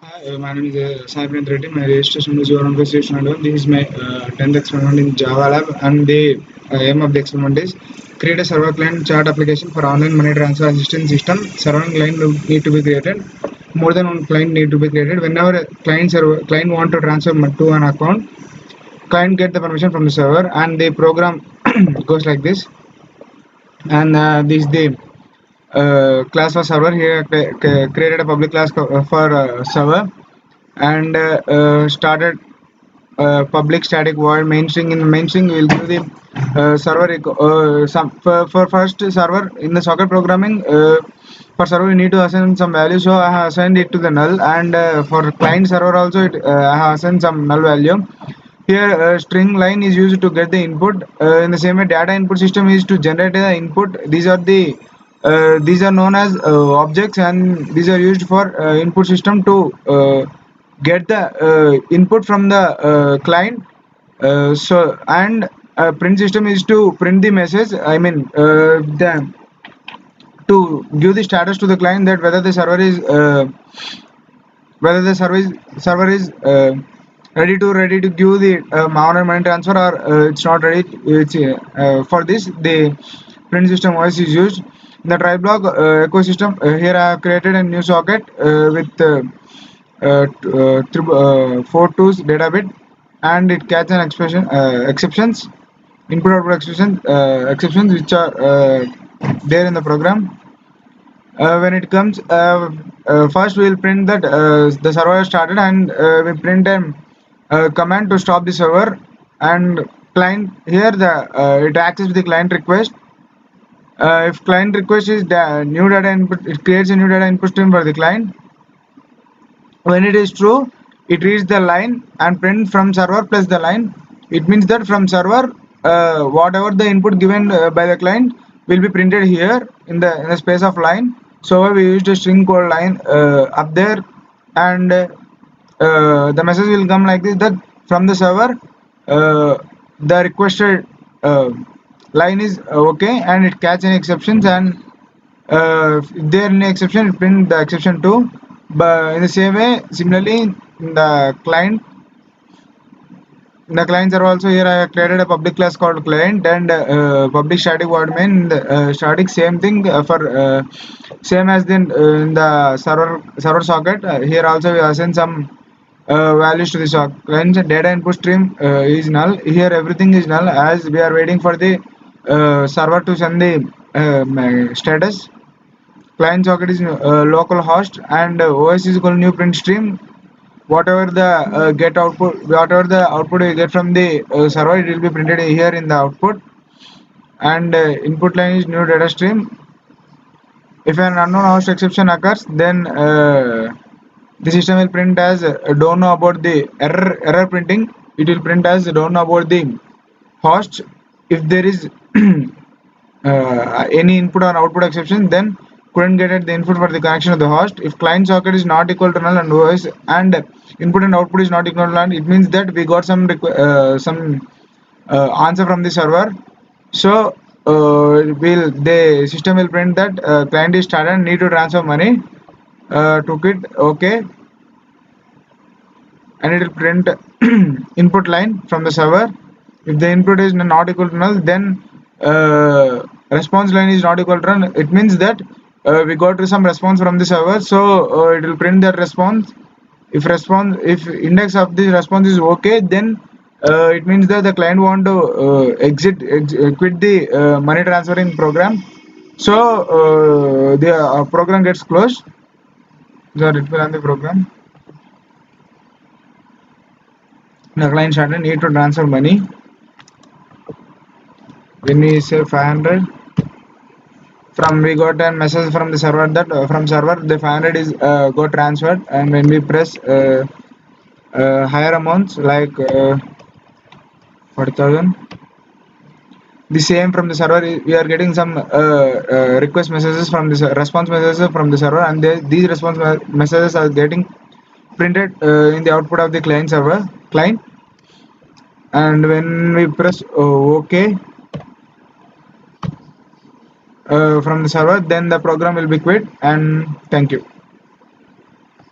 Hi, my name is Sai Printh Reddy. My registration is 1 This is my 10th experiment in Java Lab, and the aim of the experiment is create a server client chat application for online money transfer assistance system. Server client need to be created. More than one client need to be created. Whenever a client want to transfer to an account, client get the permission from the server, and the program goes like this. And this is the class for server. Here created a public class for server, and started public static void main string. In the main string we will give the server some for first server in the socket programming. For server we need to assign some value, so I have assigned it to the null, and for client server also I have assigned some null value. Here string line is used to get the input. In the same way, data input system is to generate the input. These are known as objects, and these are used for input system to get the input from the client. And print system is to print the message. I mean, to give the status to the client that whether the server is ready to give the online money transfer, or it's not ready. It's for this the print system voice is used. The try block ecosystem, here I have created a new socket with 4 twos data bit, and it catches an exceptions, input output exceptions which are there in the program. When it comes, first we will print that the server has started, and we print a command to stop the server. And client, here the it accesses the client request. If client request is the new data input, it creates a new data input stream for the client. When it is true, it reads the line and print from server plus the line. It means that from server, whatever the input given by the client will be printed here in the space of line. So we used a string called line up there, and the message will come like this: that from the server, the requested line is okay, and it catch any exceptions, and if there any exception, it print the exception too. But in the same way, similarly, in the client server also, here I have created a public class called client, and public static void main. Static same thing for same as in the server socket. Here also we assign some values to the socket. Client data input stream is null. Here everything is null, as we are waiting for the server to send the status. Client socket is local host, and OS is equal new print stream. Whatever the output you get from the server, it will be printed here in the output. And input line is new data stream. If an unknown host exception occurs, then the system will print as don't know about the error printing. It will print as don't know about the host. If there is any input or output exception, then couldn't get the input for the connection of the host. If client socket is not equal to null and OS, and input and output is not equal to null, it means that we got some answer from the server. So the system will print that client is started and need to transfer money. Took it okay, and it will print input line from the server. If the input is not equal to null, then response line is not equal to null. It means that we got some response from the server, so it will print that response. If index of the response is okay, then it means that the client want to quit the money transferring program. So the program gets closed. So it will run the program. The client started need to transfer money. When we say 500, we got a message from the server that from server the 500 is got transferred, and when we press higher amounts like 40,000, the same from the server, we are getting some request messages from the response messages from the server, and these response messages are getting printed in the output of the client. And when we press OK from the server, then the program will be quit. And thank you.